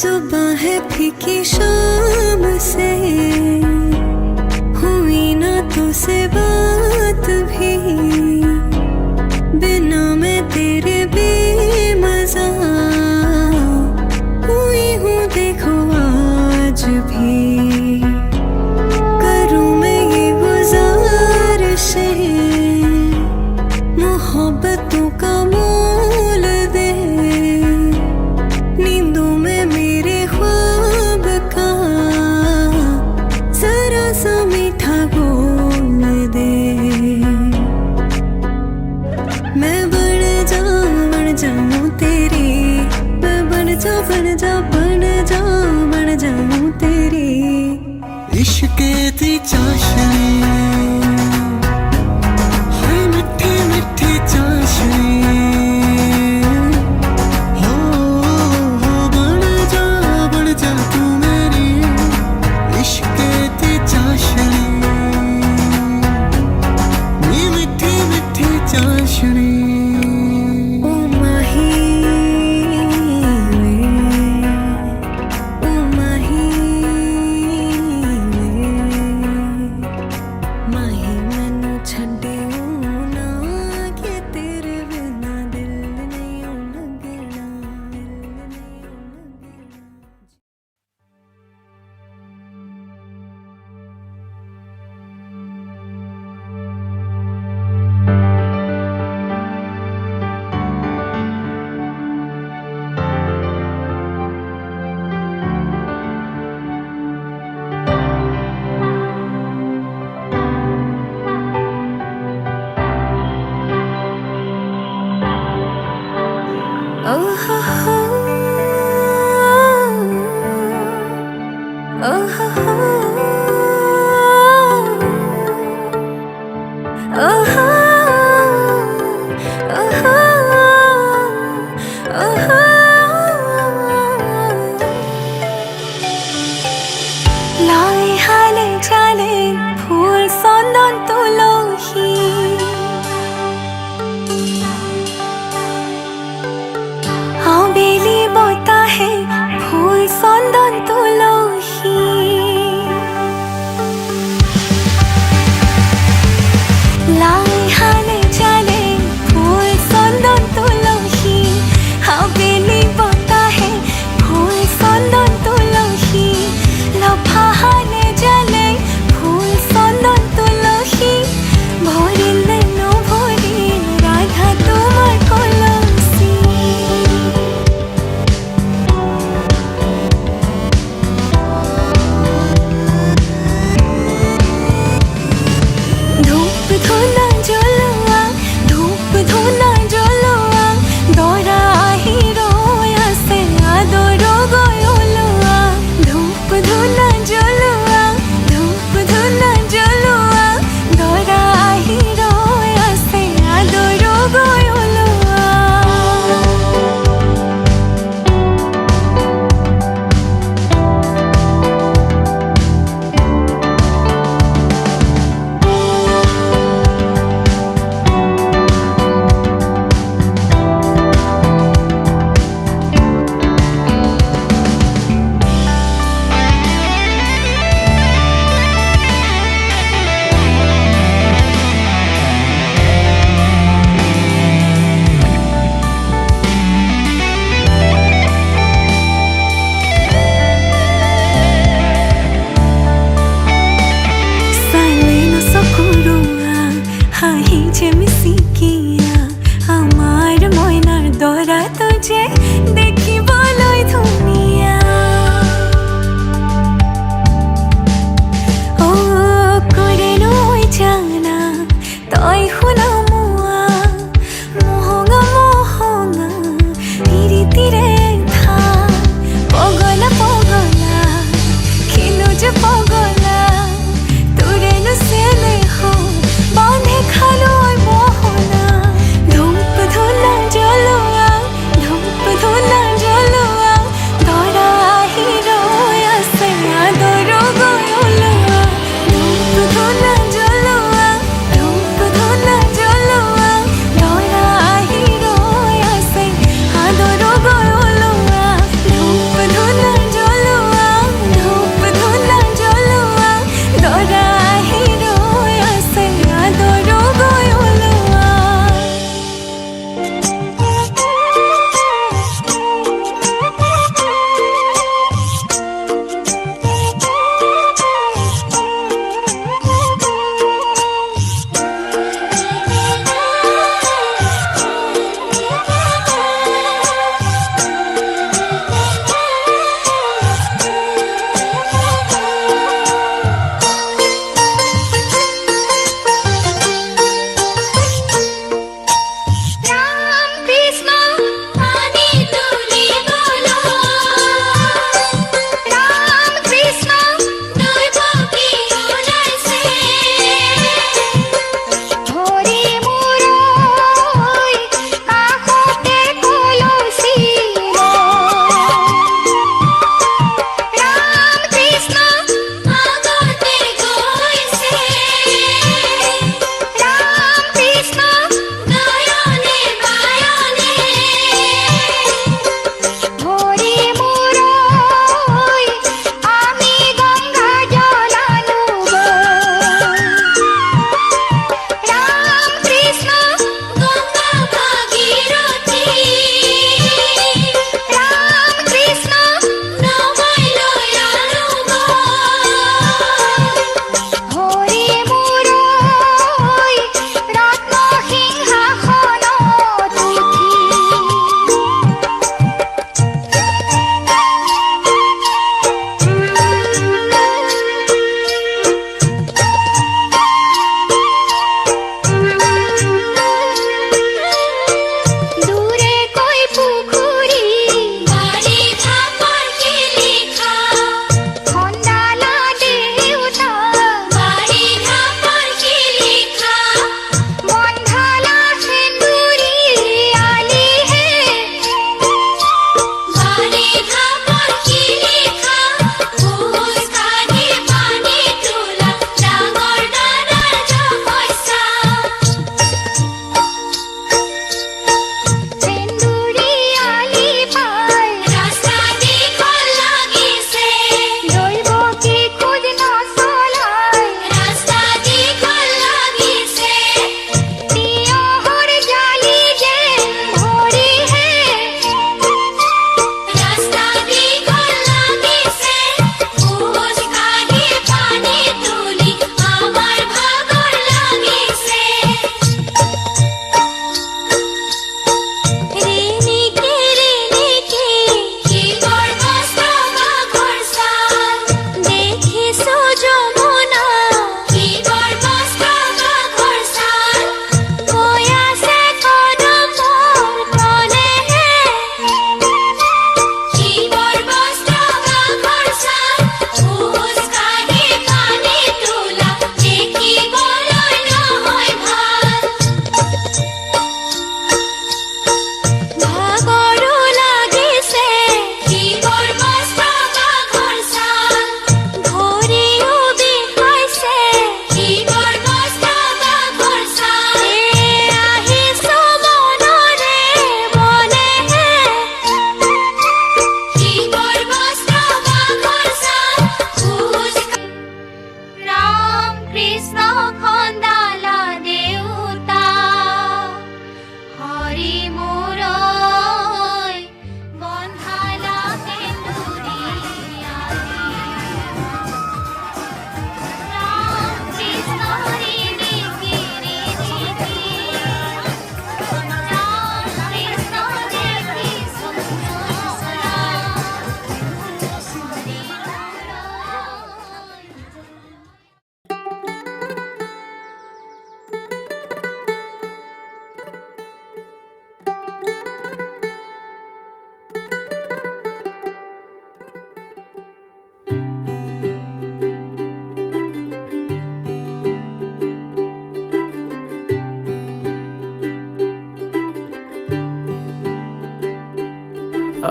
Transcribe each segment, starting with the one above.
जुबां है फीकी शाम से, हुई ना तुझसे बात भी, बिना मैं तेरे बेमज़ा हुई हूँ देखो आज भी। करूँ मैं ये गुज़ारिशें, मोहब्बतों का मोल दे, नींदों में मेरे ख्वाब का जरा सा मीठा बोल दे। मैं बढ़ जाऊं तेरी, मैं बन जाऊं तेरी। इश्क़ दी चाशनी है, मिठी मिठी चाशनी, हो बन जा तू मेरी। इश्क़ दी चाशनी, ये मिठी मिठी चाशनी। লাই হালে চালে ফুল চন্দন তুলসী, আবেলি বতাহে ফুল চন্দন তুলসী। লাই হালে চালে ফুল চন্দন তুলসী, আবেলি বতাহে ফুল চন্দন তুলসী। লফাহালে জালে ফুল চন্দন তুলসী, ভরিলে নভরিল রাধা তোমার কলসী। ধূপ ধুনা জ্বলোৱা, ধূপ ধুনা জ্বলোৱা, দৰা আহি ৰৈ আছে আদৰ গৈ ওলোৱা। ধূপ ধুনা জ্বলোৱা, ধূপ ধুনা জ্বলোৱা, দৰা আহি ৰৈ আছে আদৰ গৈ ওলোৱা। হাহিছে মিচিকিয়া আমাৰ ময়নাৰ দৰা তুঝে দেখিবলৈ ধুনীয়া। ও কৰে নই জানা তই শুনা মোৱা, মোহঙা মোহঙা পিৰিতিৰে থা। পগলা পগলা খিলো যে পগলা, তোৰেনো চেলে হো বাঁধে খালৈ মোহনা। ধূপ ধুনা জ্বলোৱা, ধূপ ধুনা জ্বলোৱা, দৰা আহি ৰৈ আছে আদৰ গৈ ওলোৱা। ধূপ ধুনা জ্বলোৱা, ধূপ ধুনা জ্বলোৱা, দৰা আহি ৰৈ আছে আদৰ গৈ ওলোৱা। ধূপ ধুনা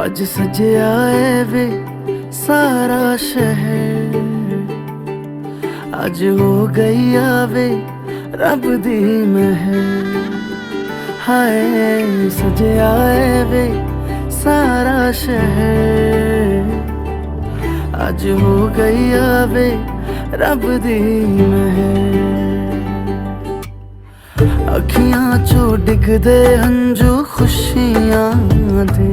आज सजया है वे सारा शहर, आज हो गई आवे रब दी महर। हाय सजया है वे सारा शहर, आज हो गई आवे रब दी महर। अखियां चो डिगदे हंजू खुशियां दे,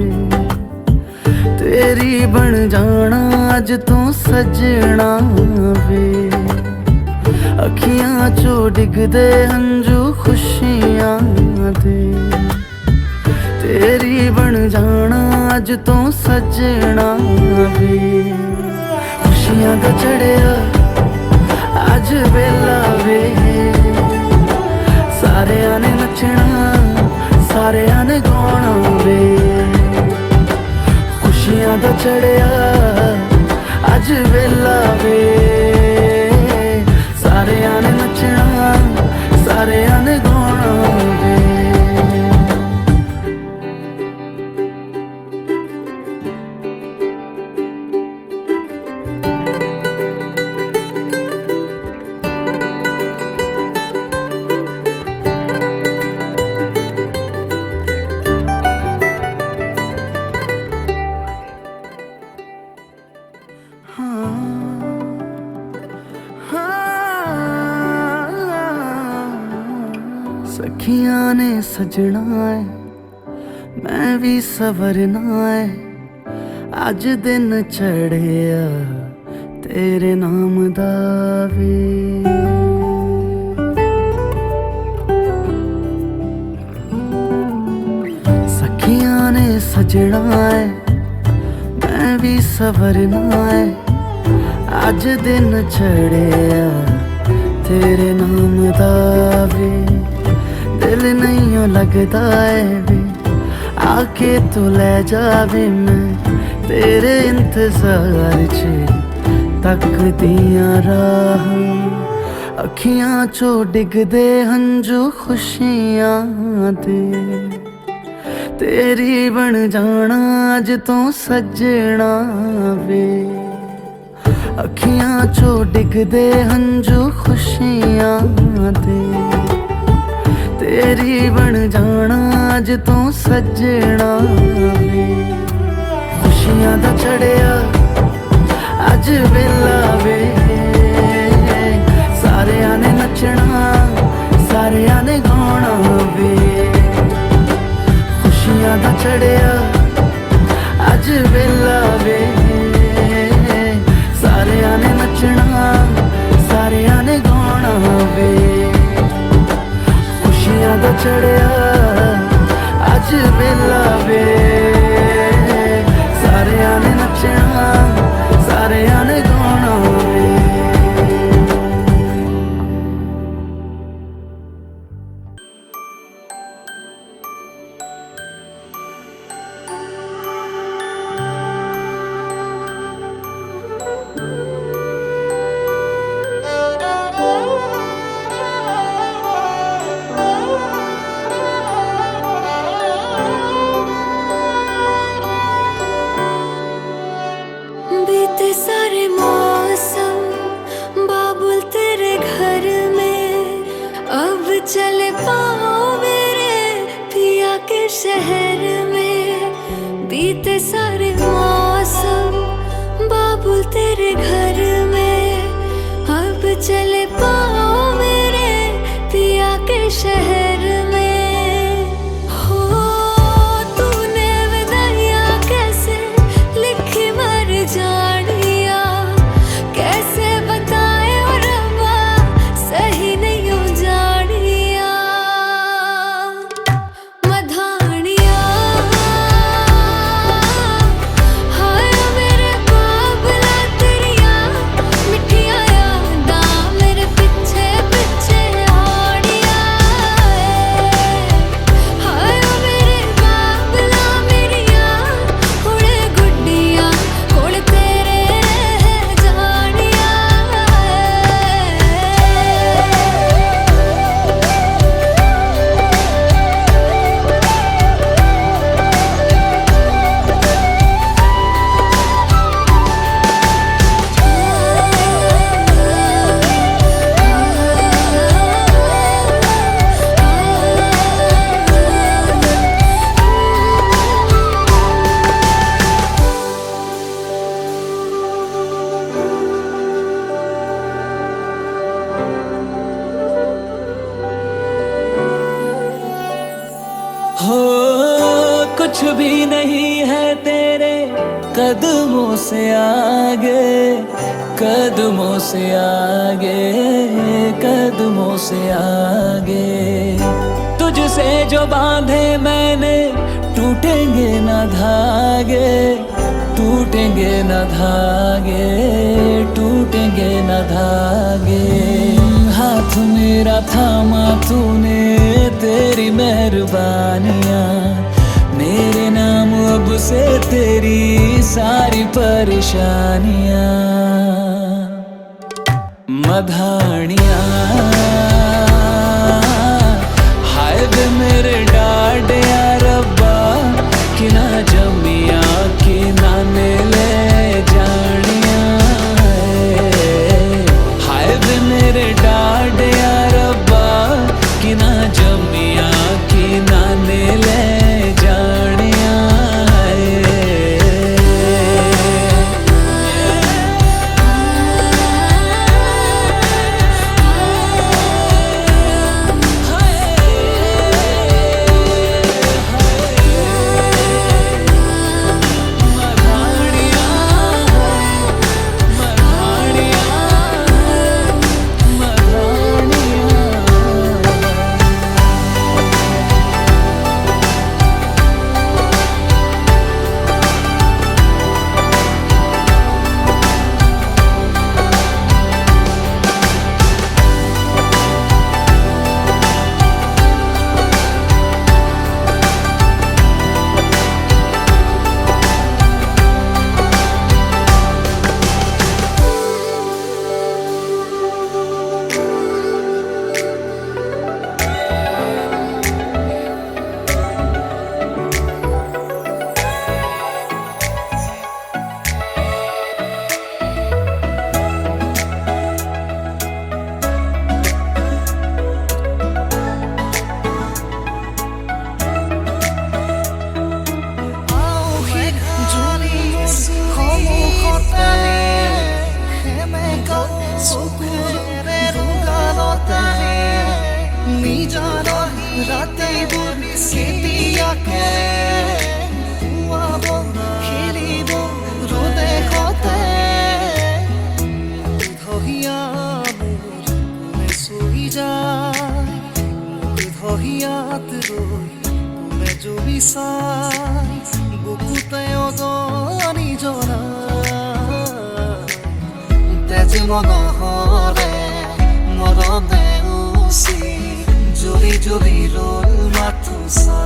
तेरी बन जाना अज तू सजना वे। अखियां चो डिगदे हंजू खुशियां दे, तेरी बन जाना अज तू सजना वे। खुशियां दा चढ़िया अज वेला वे, सारेयां ने नचना सारेयां ने गाना वे। खुशियां दा चढ़िया अज वेला वे, सारेयां ने नचना सारेयां ने गाना वे। सखियां ने सजना है मैं भी सवरना है, अज दिन चढ़िया तेरे नाम दा वे। सखियां ने सजना है मैं भी सवरना है, अज दिन चढ़िया तेरे नाम दा वे। दिल नहीं लगता है वे आके तू ले जावे, मैं तेरे इंतजार च तकदियां राह। अखियां चो डिगदे हंजू खुशियां दे, तेरी बन जाना अज तू सजना वे। अखियां चो डिगदे हंजू खुशियां दे, तेरी बन जाना अज तू सजना वे। खुशियां दा चढ़िया अज वेला वे, सारेयां ने नचना सारेयां ने गाना वे। खुशियां दा चढ़िया अज वेला वे, सारेयां ने नचना सारेयां ने गाना वे। खुशियां दा चढ़िया अज वेला वे, सारेयां ने नचना सारेयां ने गाना वे। बीते सारे मौसम बाबुल तेरे घर में, अब चले पाओ मेरे पिया के शहर में। बीते सारे मौसम बाबुल तेरे घर में, अब चले पाओ मेरे पिया के शहर में। जानिया कैसे बताए और रब्बा सही नहीं हो जानिया। मधानिया हाय मेरे बाबला तेरिया मिठिया यादां मेरे पीछे पीछे आड़िया। कुछ भी नहीं है तेरे कदमों से आगे, कदमों से आगे, कदमों से आगे। तुझसे जो बांधे मैंने टूटेंगे न धागे, टूटेंगे न धागे, टूटेंगे न धागे। हाथ मेरा थामा तूने, तेरी मेहरबानियाँ, मेरे नाम अब से तेरी सारी परेशानियाँ। मधानियाँ हाय वे मेरे डाड या रब्बा, कि ना जमिया कि ना ले जानिया। हाय वे मेरे डाड या रब्बा, कि ना जमिया कि ना ले जानिया। তেজ মনহৰে মৰমে উচি জলি জলি ৰল মাথো চা।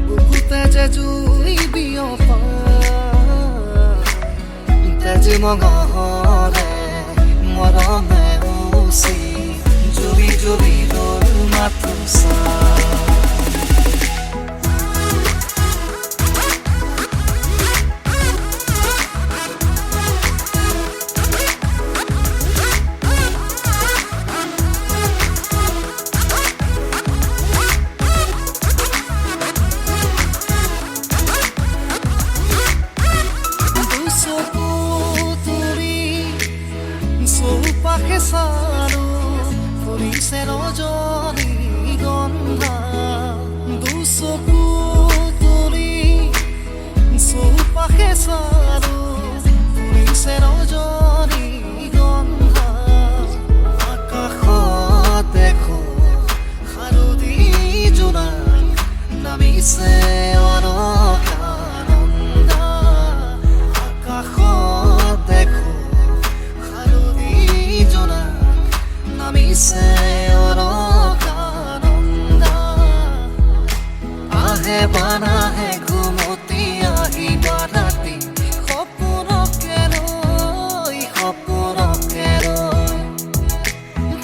বুকুতে যে জুই বিয়পা, তেজ মনহৰে মৰমে উচি জলি জলি ৰল মাথো চা। চৌপাশে চালো ফুৰিছে ৰজনী গন্ধা, দুচকু তুলি চৌপাশে চালো ফুৰিছে ৰজনী গন্ধা। আকাশত দেখো শাৰদী জোনাক নামিছে অলকানন্দা। আকাশত দেখো নামিছে অলকানন্দা। আহে বানাহে ঘুমতি আহিবা ৰাতি, সপোনকে ৰৈ সপোনকে ৰৈ।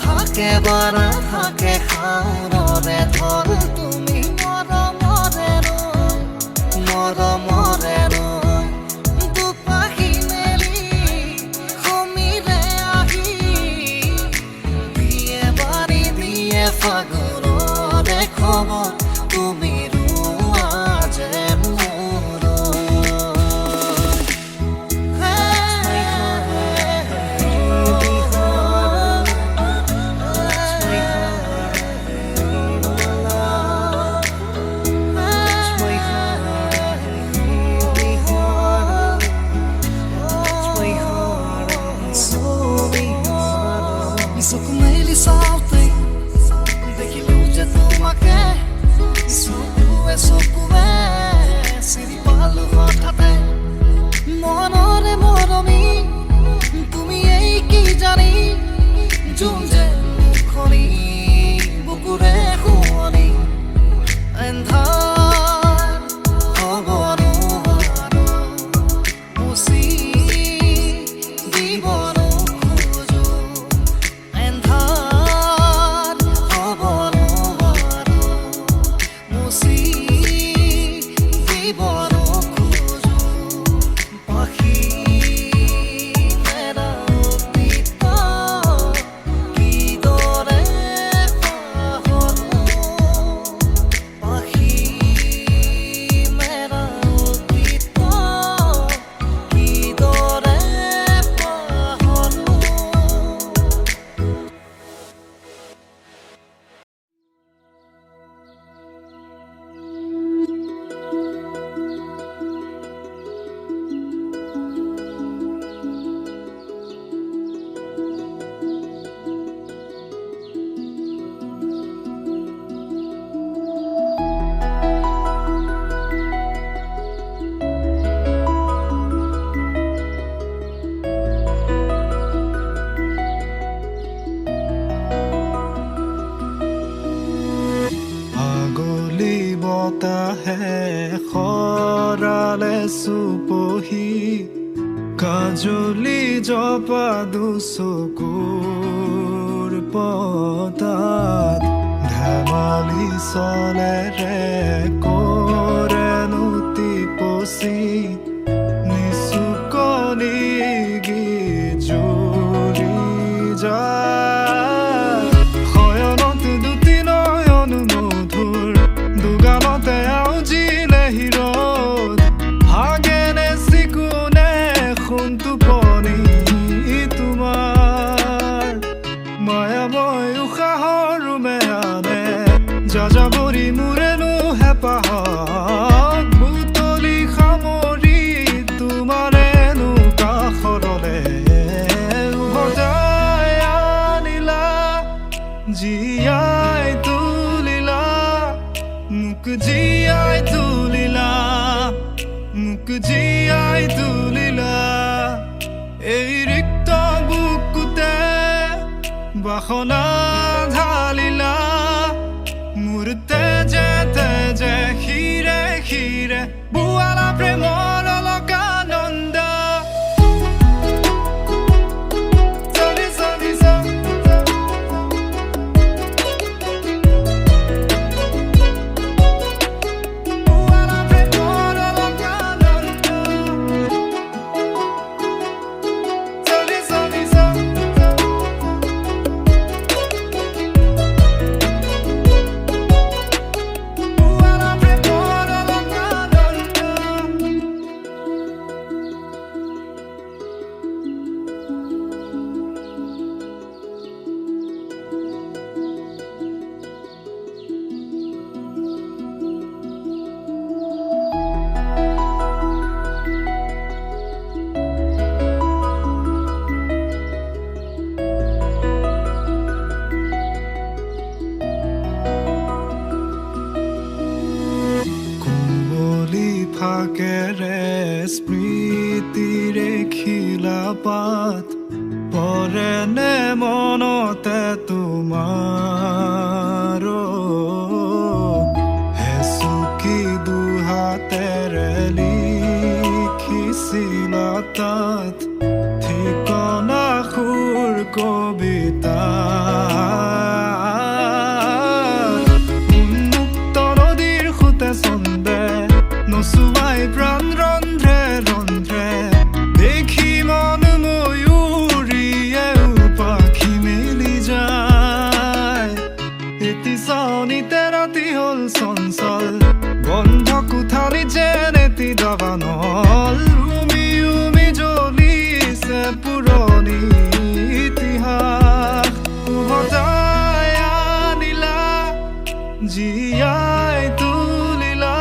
থাকে বাৰা থাকে শাওনৰে ধৰ তুমি মৰমৰে ৰৈ, মৰমৰে ৰৈ। দুপাহি মেলি সমীৰে আহি ফাগুনৰে খবৰ তুমি ৰোৱা যেন মোৰ। চুপহি কাজলি জপা দুচকুৰ পতাত ধেমালি চলেৰে কৰেনো টিপচি নিচুকনি গিজুৰি যায় শয়নত দুটি নয়ন মধুৰ দুগানতে আউজিলে হিৰত ভাগেনে চিকুনে সোণ টোপনি তোমাৰ মায়াময় উশাহৰ মেয়ানে যাযাবৰী মোৰেনো হেঁপাহক বুটলি সামৰি তোমাৰেনো কাষৰলে উভতাই আনিলা জীয়াই তুলিলা মোক জীয়াই তুলিলা মোক জীয়াই তুলিলা এই ৰিক্ত বুকুতে বাসনা ঢালিলা মোৰ তেজে তেজে শিৰে শিৰে বুৱালা প্ৰেমৰ অলকানন্দ চলি চলি বুৱালা প্ৰেমৰ অলকানন্দ চলি চলি বুৱালা প্ৰেমৰ অলকানন্দ কুঁৱলী ফাকেৰে স্মৃতিৰে খিলা পাত পৰেনে মনতে তোমাৰ হেচুকি দুহাতেৰে লিখিছিলা তাত ঠিকনা সুৰ কবিতা উন্মুক্ত নদীৰ সোঁতে চন্দে নচুৱাই প্ৰাণ ৰন্ধ্ৰে ৰন্ধ্ৰে দেখি মন ময়ূৰীয়ে পাখি মেলি যায় এটি চাউনিতে ৰাতি হ'ল চঞ্চল বন্ধ কোঠালি যেন এটি দাবানল উমি উমি জ্বলিছে পুৰণি ইতিহাস উভতাই আনিলা জীয়াই তুলিলা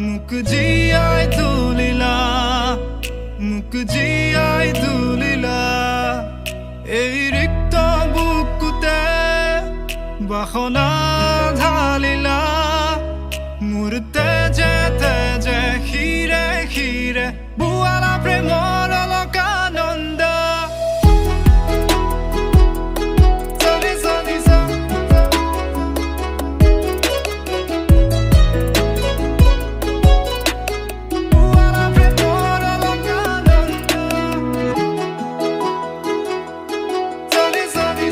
মোক জীয়াই তুলিলা মোক জীয়াই তুলিলা এই ৰিক্ত বুকুতে বাসনা ঢালিলা মোৰ তেজে তেজে শিৰে শিৰে বুৱালা প্ৰেমৰ অলকানন্দ চলি চলি বুৱালা প্ৰেমৰ অলকানন্দ চলি চলি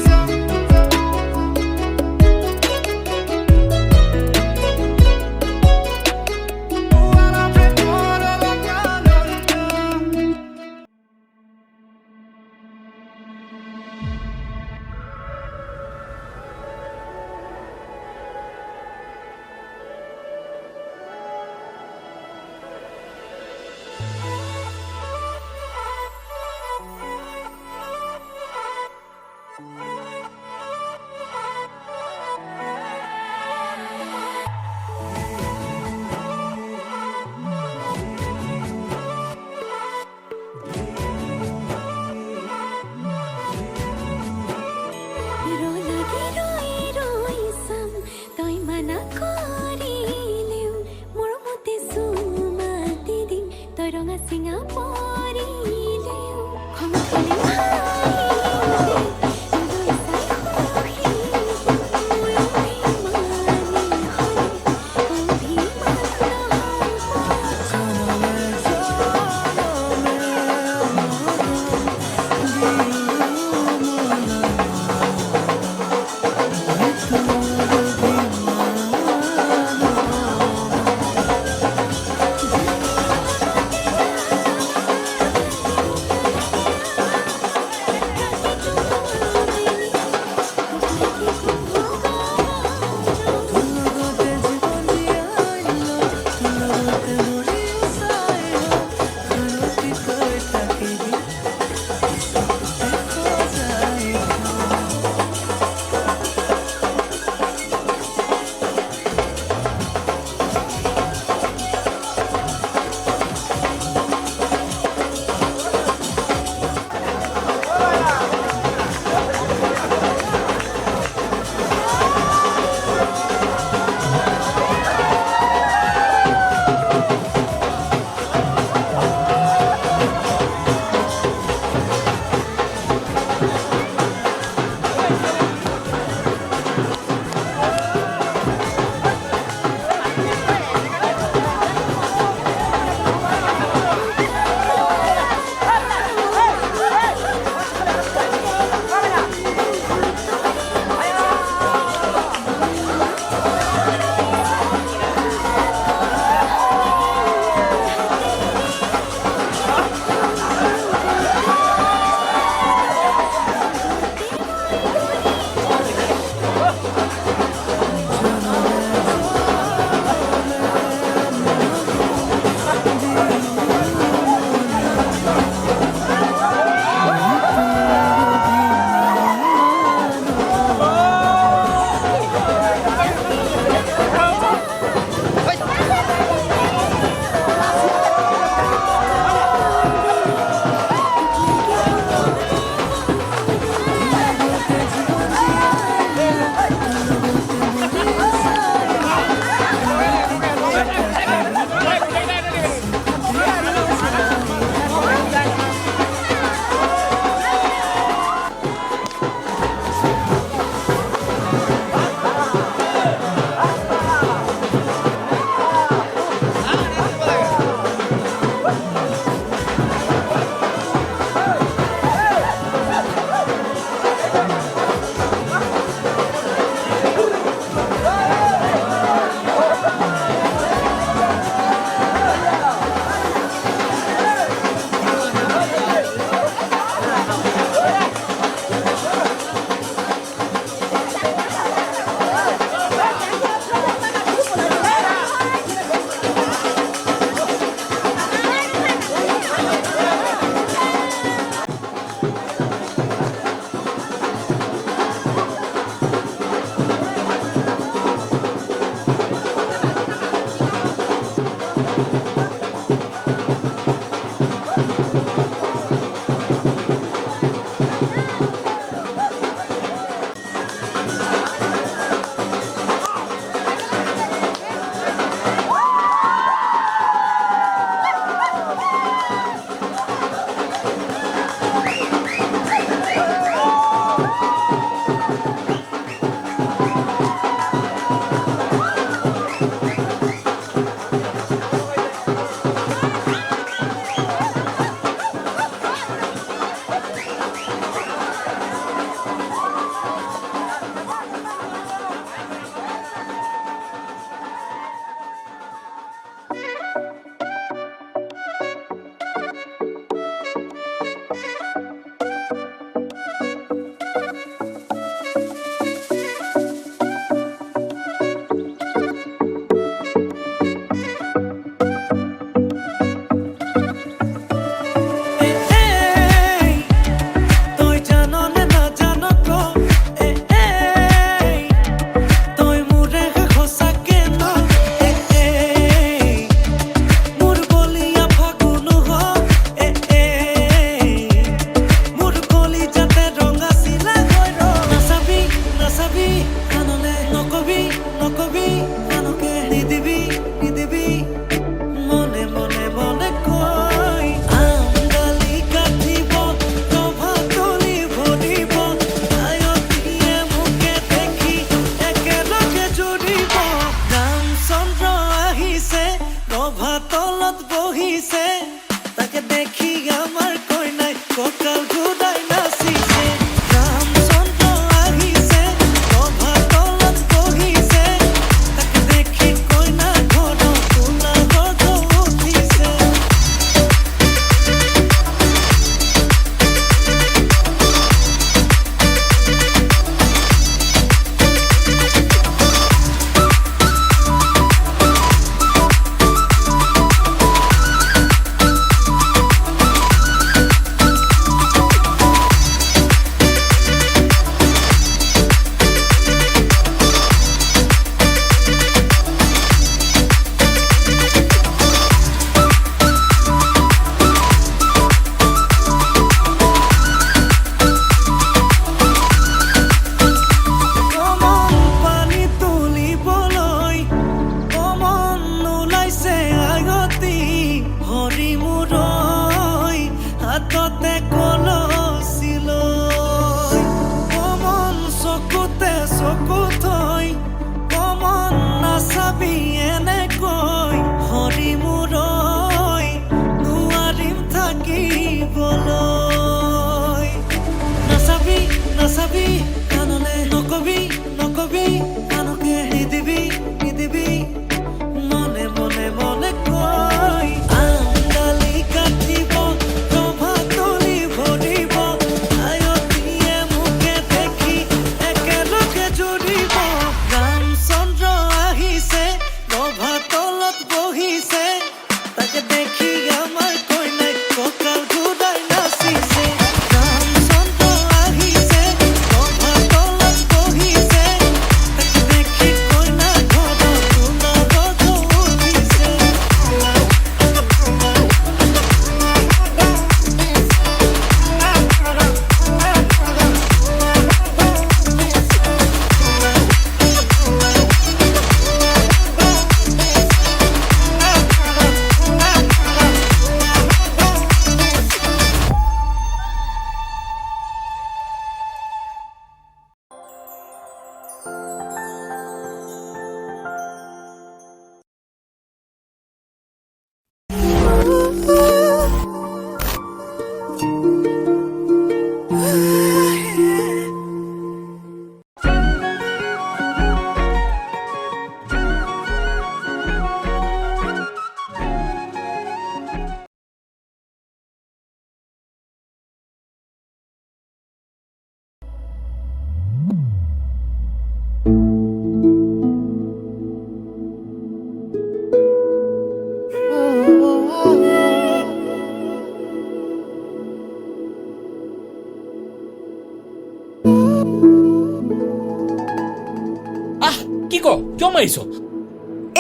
কিয় মাৰিছ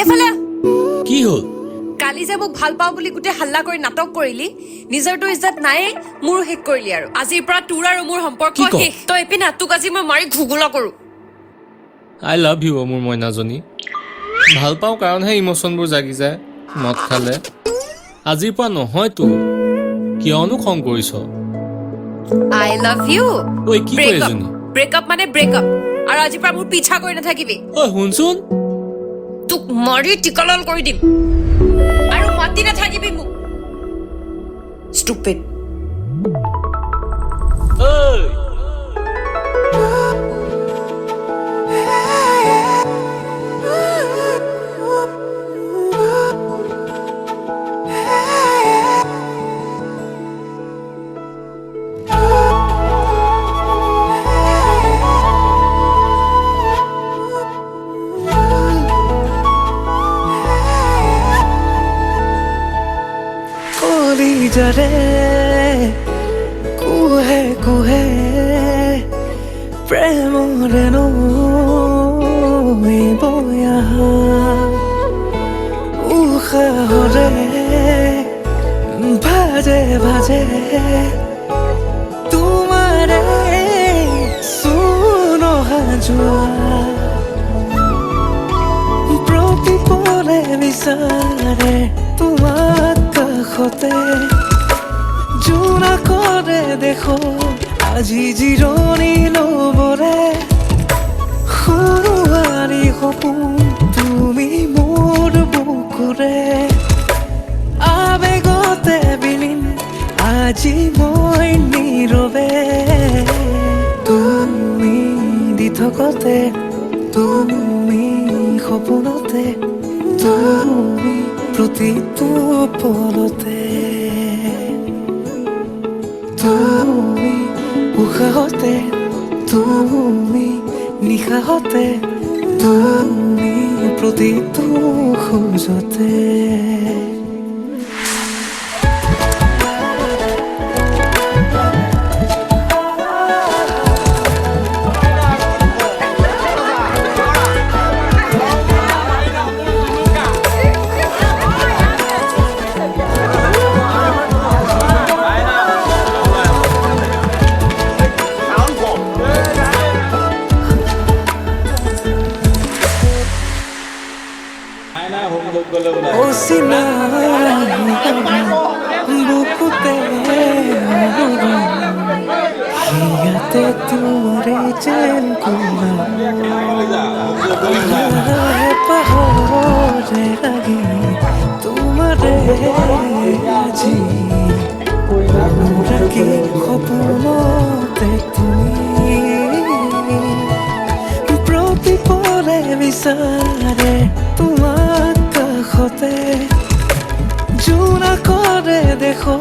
এফালে কি হ'ল কালি যে মোক ভাল পাওঁ বুলি গোটেই হাল্লা কৰি নাটক কৰিলি নিজৰটো ইজ্জত নাই মোৰ শেষ কৰিলি আৰু আজিৰ পৰা তোৰ আৰু মোৰ সম্পৰ্ক কি ক? শেষ তই এপিনে তোক আজি মই মাৰি ঘুগুলা কৰো আই লাভ ইউ মোৰ মইনাজনী ভাল পাওঁ কাৰণহে ইমোচনবোৰ জাগি যায় মদ খালে আজিৰ পৰা নহয়তো কিয়নো খং কৰিছ আই লাভ ইউ ঐ কি কৈ এজনী ব্ৰেকআপ মানে ব্ৰেকআপ আৰু আজিৰ পৰা মোৰ পিছা কৰি নাথাকিবি ঐ শুনচোন তোক মাৰি টিকলল কৰি দিম আৰু মাতি নাথাকিবি মোক ষ্টুপিড ঐ কলিজাৰে কুহে কুহে প্ৰেমৰে নৈ বৈ আহা উশাহৰে ভাজে ভাজে তোমাৰে চোন অহা যোৱা প্ৰতিপলে বিচাৰে তোমাক কাষতে জোনা কৰে দেখো আজি জিৰণি লবৰে সুৱাৰী সপোন তুমি মোৰ বুকুৰে আবেগতে বিলীন আজি মই নীৰৱে তুমি দি থকতে তুমি সপোনতে তুমি প্ৰতিটো পলতে তুমি উশাহতে তুমি নিশাহতে তুমি প্ৰতিটো খোজতে অচিনা বুকুতে হিয়াতে তোমাৰে যেন কোনা পাহৰে লাগি তোমাৰে আজি ৰাখি সপোনতে তুমি প্ৰতিপলে বিচাৰে তোমাক কাষতে জোনা কৰে দেখো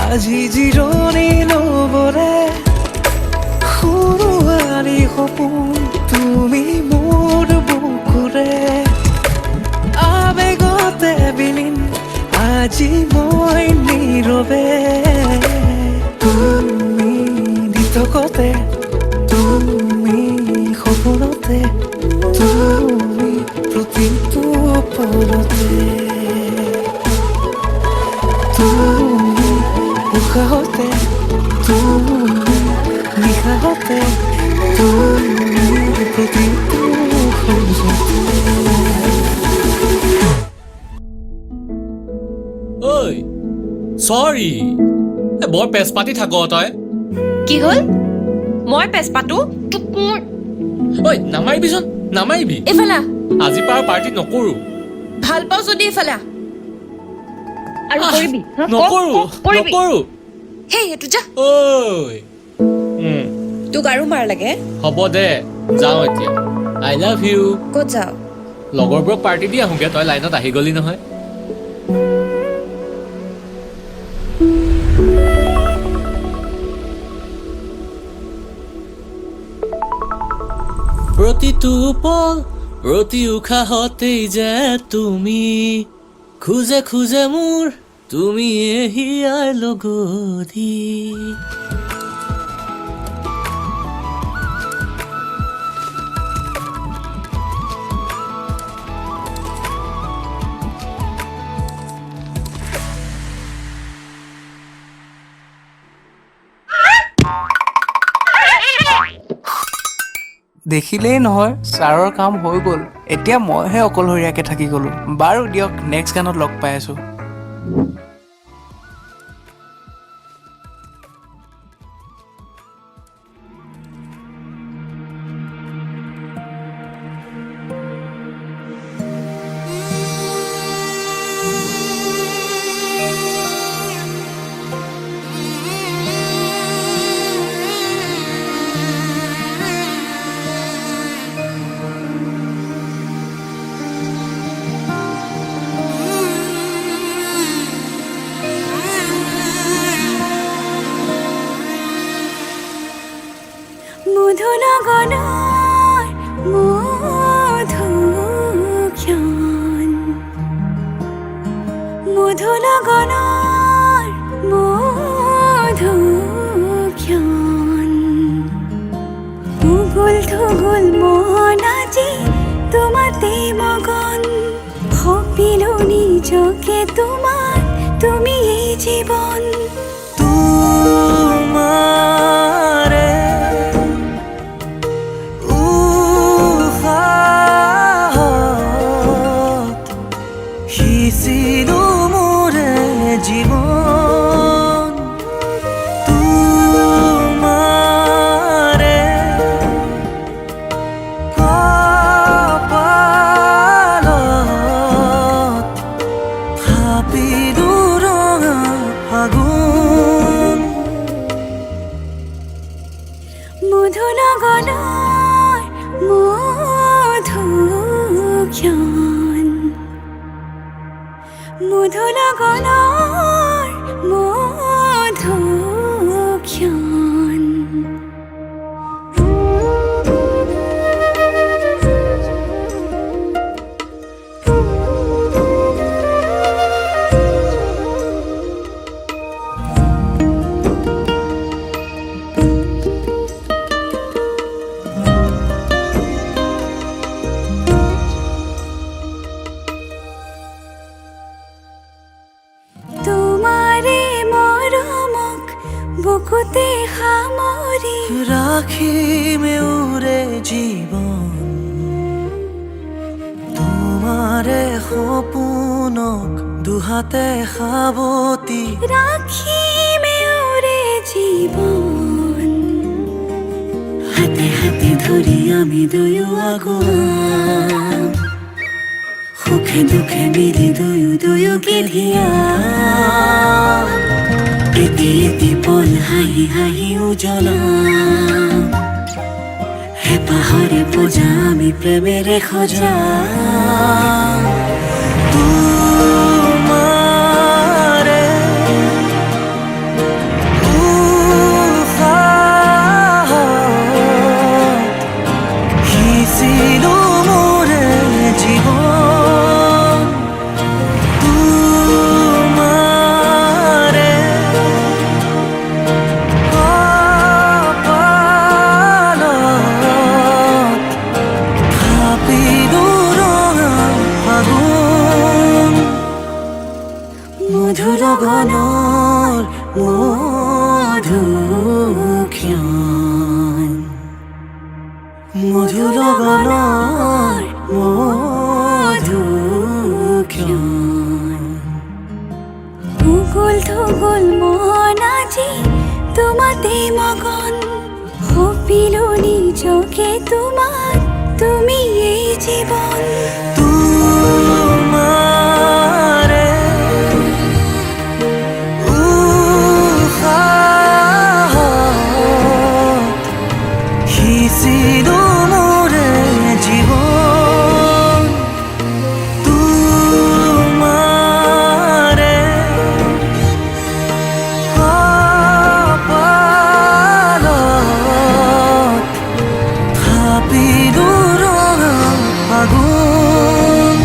আজি জিৰণি লবৰে সুৱাৰী সপোন তুমি মোৰ বুকুৰে আবেগতে বিলীন আজি মই নীৰৱে তুমি দি থকতে তুমি সপোনতে তুমি প্ৰতিটো পলতে তুমি উশাহতে তুমি নিশাহতে তুমি প্ৰতিটো খোজতে ঐ চৰি বৰ পেচ পাতি থাক তই কি হ'ল মই পেছ পাতো তোক মোৰ ঐ নামাৰিবিচোন নামাৰিবি এফালে আজিৰ পৰা পাৰ্টি নকৰো ভাল পাওঁ যদি এফালে আহ। আৰু কৰিবি হা? নকৰো কৰিবি নকৰো হেই এইটো যা ঐ তোক আৰু মাৰ লাগে হ'ব দে যাওঁ এতিয়া আই লাভ ইউ ক'ত যাওঁ লগৰবোৰক পাৰ্টি দি আহোঁগে তই লাইনত আহি গলি নহয় প্ৰতিটো পল প্ৰতি উশাহতেই যে তুমি খোজে খোজে মোৰ তুমি হিয়াৰ লগতি দেখিলেই নহয় ছাৰৰ কাম হৈ গ'ল এতিয়া মইহে অকলশৰীয়াকৈ থাকি গ'লোঁ বাৰু দিয়ক নেক্সট গানত লগ পাই আছোঁ মধুনগনৰ মধুক্ষণ মধুনগনৰ মধুক্ষণ উগুল থুগুল মন আজি তোমাতে মগন সপিলো নিজকে তোমাৰ তুমি এই জীৱন তোমাৰে উশাহত সিঁচিলো মোৰে জীৱন তোমাৰে কপালত থাপিলো ৰঙা ফাগুন মধুনগনৰ মধুক্ষণ মধুনগনৰ মধুক্ষণ তোমাৰে মৰমক বুকুতে সামৰি ৰাখিমে উৰে জীৱন তোমাৰে সপোনক দুহাতে সাৱতি ৰাখিমে উৰে জীৱন হাতে হাতে ধৰি আমি দুয়ো আগুৱাম সুখে দুখে মিলি দুয়োকে ধিয়া এটি এটি পল হাঁহি হাঁহি উজ্বলাম হেঁপাহৰে পূজা আমি প্ৰেমেৰে সজাম তোমাৰে উশাহত সিঁচিলো মোৰে জীৱন তোমাৰে কপালত থাপিলো ৰঙা ফাগুন মধুৰগণৰ মধুক্ষণ মধুৰগণৰ মধুক্ষণ উগুল থুগুল মন আজি তোমাতে মগন সপিলো নিজকে তোমাৰ তুমি এই জীৱন তোমাৰে উশাহত সিঁচিলো মোৰে জীৱন তোমাৰে কপালত থাপিলো ৰঙা ফাগুন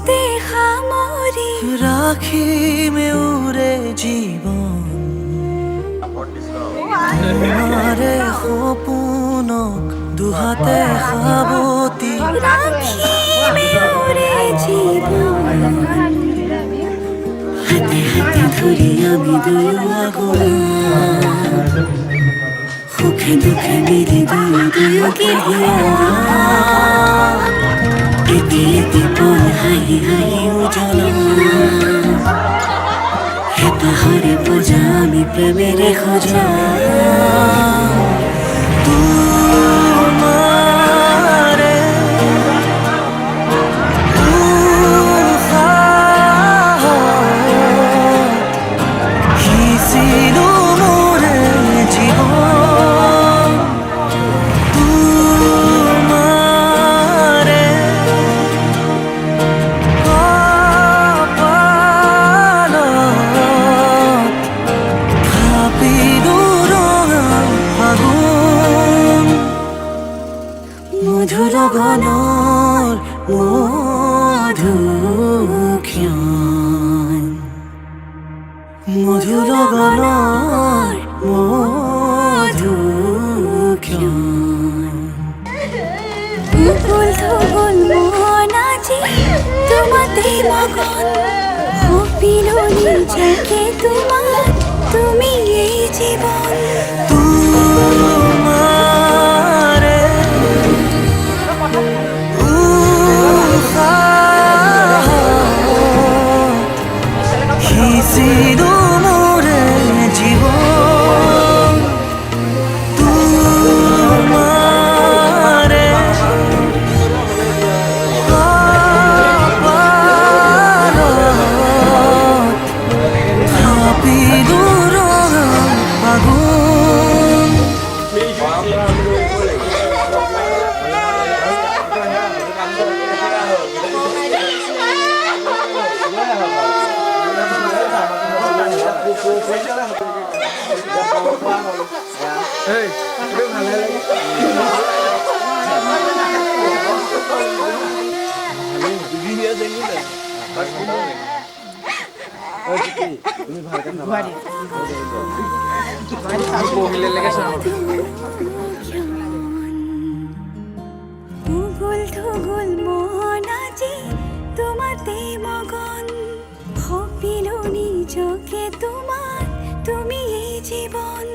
বুকুতে সামৰি ৰাখিমে উৰে জীৱন তোমাৰে সপোনক দুহাতে সাৱতি ৰাখিমে উৰে জীৱন হাতে হাতে ধৰি আমি দুয়ো গ'লো সুখে দুখে মিলি দুয়োকে এটি এটি পল হাঁহি হাঁহি উজ্বলা হেঁপাহৰে পূজা আমি প্ৰেমেৰে সজা তোমাৰে উশাহত সিঁচিলো মোৰে জীৱন তোমাৰে কপালত ভাবিলো ৰঙা ফাগুন মধুৰ গণৰ মধুক্ষণ মধুৰ গণৰ মধুক্ষণ মুকুল থুগুল মন আজি তোমাতে মগন সপিলো নিজকে তোমাৰ তুমি এই জীবন তোমাৰে উশাহত সিঁচিলো মোৰে জীৱন তোমাৰে কপালত ভাবিলো ৰঙা ফাগুন উগুল থুগুল মন আজি তোমাতে মগন সপিলো নিজকে তোমাৰ তুমি এই জীবন